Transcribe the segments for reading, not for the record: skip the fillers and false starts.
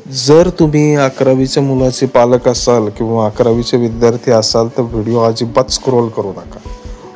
जर तुम्ही 11वीच्या मुलाचे पालक असाल किंवा 11वीचे विद्यार्थी असाल तर व्हिडिओ अजिबात स्क्रोल करू नका.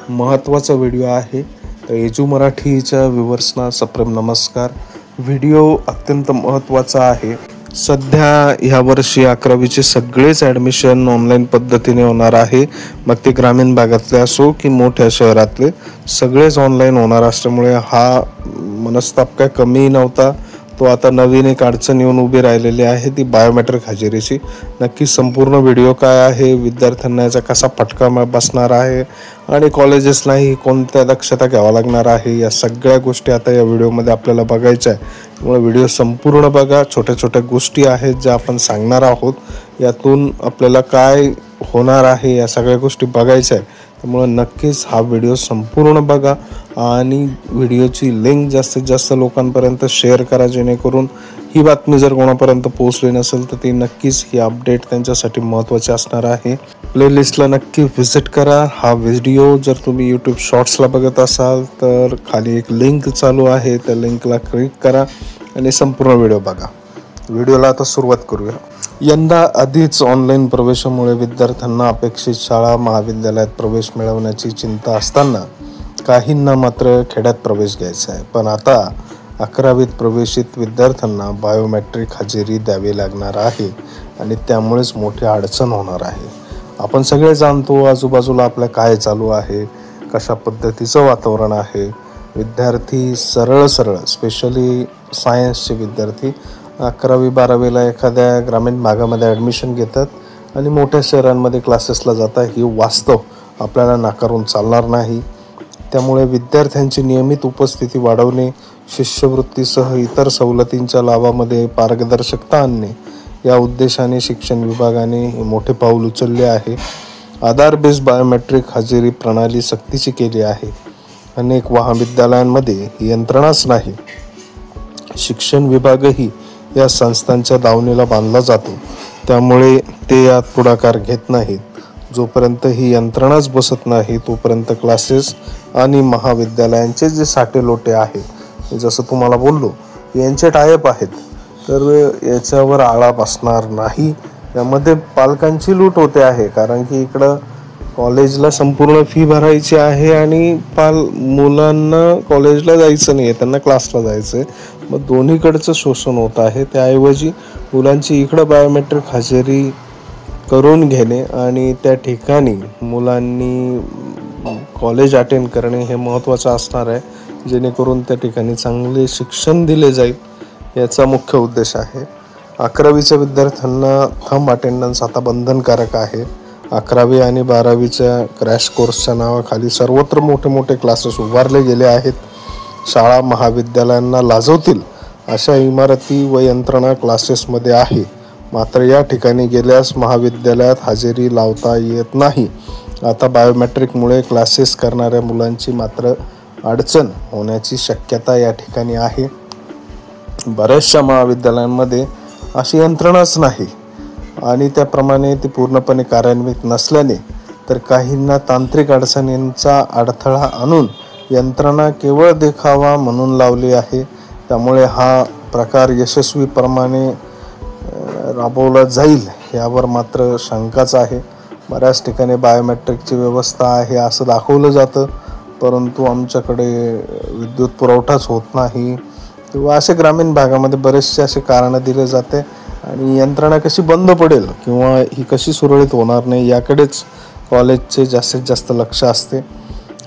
महत्त्वाचा व्हिडिओ आहे. तर एजू मराठीच्या व्ह्यूवर्सना सप्रेम नमस्कार. व्हिडिओ अत्यंत महत्त्वाचा आहे. सध्या ह्या वर्षी 11वीचे सगळेच ॲडमिशन ऑनलाईन पद्धतीने होणार आहे. मग ते ग्रामीण भागातले असो की मोठ्या शहरातले, सगळेच ऑनलाईन होणार असल्यामुळे हा मनस्ताप काय कमी नव्हता. तो आता नवीन एक अडचण येऊन उभी राहिलेली आहे, ती बायोमेट्रिक हजेरीची. नक्की संपूर्ण व्हिडिओ काय आहे, विद्यार्थ्यांना याचा कसा फटका बसणार आहे आणि कॉलेजेसलाही कोणत्या दक्षता घ्यावा लागणार आहे, या सगळ्या गोष्टी आता या व्हिडिओमध्ये आपल्याला बघायच्या आहे. त्यामुळे व्हिडिओ संपूर्ण बघा. छोट्या छोट्या गोष्टी आहेत ज्या आपण सांगणार आहोत, यातून आपल्याला काय होणार आहे या सगळ्या गोष्टी बघायच्या आहे. त्यामुळे नक्कीच हा व्हिडिओ संपूर्ण बघा आणि व्हिडिओची लिंक जास्तीत जास्त लोकांपर्यंत शेअर करा, जेणेकरून ही बातमी जर कोणापर्यंत पोहोचली नसेल तर ती नक्कीच ही अपडेट त्यांच्यासाठी महत्त्वाची असणार आहे. प्लेलिस्टला नक्की व्हिजिट करा. हा व्हिडिओ जर तुम्ही यूट्यूब शॉर्ट्सला बघत असाल तर खाली एक लिंक चालू आहे, त्या लिंकला क्लिक करा आणि संपूर्ण व्हिडिओ बघा. व्हिडिओला आता सुरुवात करूया. यंदा आधीच ऑनलाईन प्रवेशामुळे विद्यार्थ्यांना अपेक्षित शाळा महाविद्यालयात प्रवेश मिळवण्याची चिंता असताना काहींना मात्र खेड्यात प्रवेश घ्यायचा आहे. पण आता 11वीत प्रवेशित विद्यार्थ्यांना बायोमेट्रिक हजेरी द्यावी लागणार आहे आणि त्यामुळेच मोठी अडचण होणार आहे. आपण सगळे जाणतो आजूबाजूला आपल्या काय चालू आहे, कशा पद्धतीचं वातावरण आहे. विद्यार्थी सरळ स्पेशली सायन्सचे विद्यार्थी 11वी-12वीला एखाद्या ग्रामीण भागामध्ये ॲडमिशन घेतात आणि मोठ्या शहरांमध्ये क्लासेसला जातात. ही वास्तव आपल्याला नाकारून चालणार नाही. त्यामुळे विद्यार्थ्यांची नियमित उपस्थिती वाढवणे, शिष्यवृत्तीसह इतर सवलतींच्या लाभामध्ये पारदर्शकता आणणे या उद्देशाने शिक्षण विभागाने हे मोठे पाऊल उचलले आहे. आधार बेस बायोमेट्रिक हजेरी प्रणाली सक्तीची केली आहे. अनेक महाविद्यालयांमध्ये ही यंत्रणाच नाही. शिक्षण विभागही या संस्थांच्या दावणीला बांधला जातो. त्यामुळे ते यात पुढाकार घेत नाहीत. जोपर्यंत ही यंत्रणाच बसत नाही तोपर्यंत क्लासेस आणि महाविद्यालयांचे जे साठे लोटे आहेत, जसं तुम्हाला बोललो, यांचे टायअप आहेत, तर याच्यावर आळा बसणार नाही. यामध्ये पालकांची लूट होते आहे, कारण की इकडं कॉलेजला संपूर्ण फी भरायची आहे आणि मुलांना कॉलेजला जायचं नाही आहे, त्यांना क्लासला जायचं आहे. मग दोन्हीकडचं शोषण होत आहे. त्याऐवजी मुलांची इकडं बायोमेट्रिक हजेरी करून घेणे आणि त्या ठिकाणी मुलांनी कॉलेज अटेंड करणे हे महत्त्वाचं असणार आहे, जेणेकरून त्या ठिकाणी चांगले शिक्षण दिले जाईल, याचा मुख्य उद्देश आहे. 11वीच्या विद्यार्थ्यांना थंब अटेंडन्स आता बंधनकारक आहे. 11वी आणि 12वीच्या क्रॅश कोर्सच्या नावाखाली सर्वत्र मोठे मोठे क्लासेस उभारले गेले आहेत. शाळा महाविद्यालयांना लाजवतील अशा इमारती व यंत्रणा क्लासेसमध्ये आहे. मात्र या ठिकाणी गेल्यास महाविद्यालयात हजेरी लावता येत नाही. आता बायोमेट्रिकमुळे क्लासेस करणाऱ्या मुलांची मात्र अडचण होण्याची शक्यता या ठिकाणी आहे. बऱ्याचशा महाविद्यालयांमध्ये अशी यंत्रणाच नाही आणि त्याप्रमाणे ती पूर्णपणे कार्यान्वित नसल्याने तर काहींना तांत्रिक अडचणींचा अडथळा आणून यंत्रणा केवळ देखावा म्हणून लावली आहे. त्यामुळे हा प्रकार यशस्वीप्रमाणे राबवला जाईल यावर मात्र शंकाच आहे. बऱ्याच ठिकाणी बायोमेट्रिकची व्यवस्था आहे असं दाखवलं जातं, परंतु आमच्याकडे विद्युत पुरवठाच होत नाही किंवा असे ग्रामीण भागामध्ये बरेचसे असे कारणं दिले जाते आणि यंत्रणा कशी बंद पडेल किंवा ही कशी सुरळीत होणार नाही याकडेच कॉलेजचे जास्तीत जास्त लक्ष असते.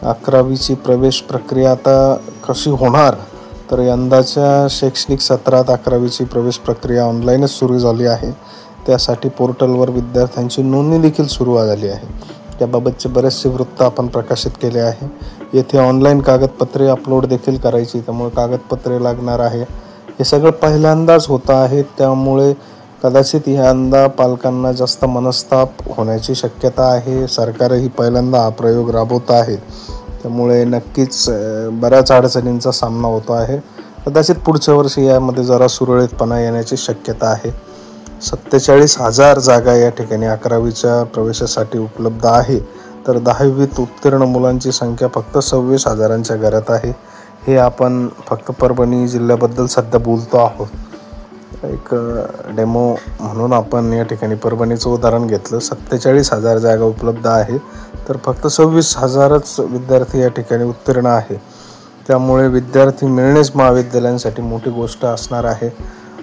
11वीची प्रवेश प्रक्रिया आता कशी होणार, तर यंदाच्या शैक्षणिक सत्रात 11वीची प्रवेश प्रक्रिया ऑनलाईनच सुरू झाली आहे. त्यासाठी पोर्टलवर विद्यार्थ्यांची नोंदणी देखील सुरू झाली आहे. त्याबाबतचे बरेचसे वृत्त आपण प्रकाशित केले आहे. येथे ऑनलाईन कागदपत्रे अपलोड देखील करायची, त्यामुळे कागदपत्रे लागणार आहे. हे सगळं पहिल्यांदाच होतं आहे, त्यामुळे कदाचित यंदा पालकांना जास्त मनस्ताप होण्याची शक्यता आहे. सरकारही पहिल्यांदा हा प्रयोग राबवत आहे, त्यामुळे नक्कीच बऱ्याच अडचणींचा सामना होतो आहे. कदाचित पुढच्या वर्षी यामध्ये जरा सुरळीतपणा येण्याची शक्यता आहे. 47,000 जागा या ठिकाणी 11वीच्या प्रवेशासाठी उपलब्ध आहे, तर 10वीत उत्तीर्ण मुलांची संख्या फक्त 26,000च्या घरात आहे. हे आपण फक्त परभणी जिल्ह्याबद्दल सध्या बोलतो आहोत. एक डेमो म्हणून आपण या ठिकाणी परभणीचं उदाहरण घेतलं. 47,000 जागा उपलब्ध आहे, तर फक्त 26,000च विद्यार्थी या ठिकाणी उत्तीर्ण आहे. त्यामुळे विद्यार्थी मिळणेच महाविद्यालयांसाठी मोठी गोष्ट असणार आहे.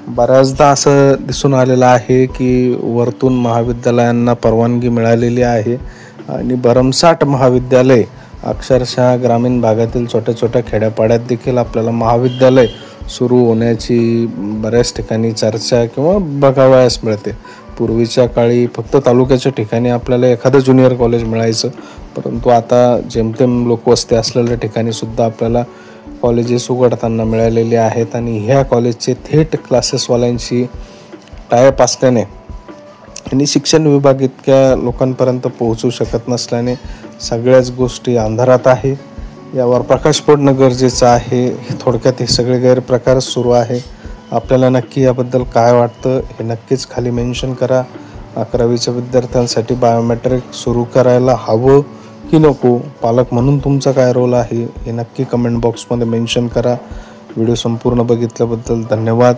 बऱ्याचदा असं दिसून आलेलं आहे की वरतून महाविद्यालयांना परवानगी मिळालेली आहे आणि भरमसाठ महाविद्यालय अक्षरशः ग्रामीण भागातील छोट्या छोट्या खेड्यापाड्यात देखील आपल्याला महाविद्यालय सुरू होण्याची बऱ्याच ठिकाणी चर्चा किंवा बघावयास मिळते. पूर्वीच्या काळी फक्त तालुक्याच्या ठिकाणी आपल्याला एखादं ज्युनियर कॉलेज मिळायचं, परंतु आता जेमतेम लोकवस्ती असलेल्या ठिकाणी सुद्धा आपल्याला कॉलेजेस उघडताना मिळालेले आहेत आणि ह्या कॉलेजचे थेट क्लासेसवाल्यांशी टायअप असल्याने आणि शिक्षण विभाग इतक्या लोकांपर्यंत पोहोचू शकत नसल्याने सगळ्याच गोष्टी अंधारात आहे. यावर प्रकाश पडणं गरजेचं आहे. थोडक्यात हे सगळे गैरप्रकार सुरू आहे. आपल्याला नक्की याबद्दल काय वाटतं हे नक्कीच खाली मेन्शन करा. 11वीच्या विद्यार्थ्यांसाठी बायोमेट्रिक सुरू करायला हवं की नको, पालक म्हणून तुमचा काय रोल आहे हे नक्की कमेंट बॉक्समध्ये मेन्शन करा. व्हिडिओ संपूर्ण बघितल्याबद्दल धन्यवाद.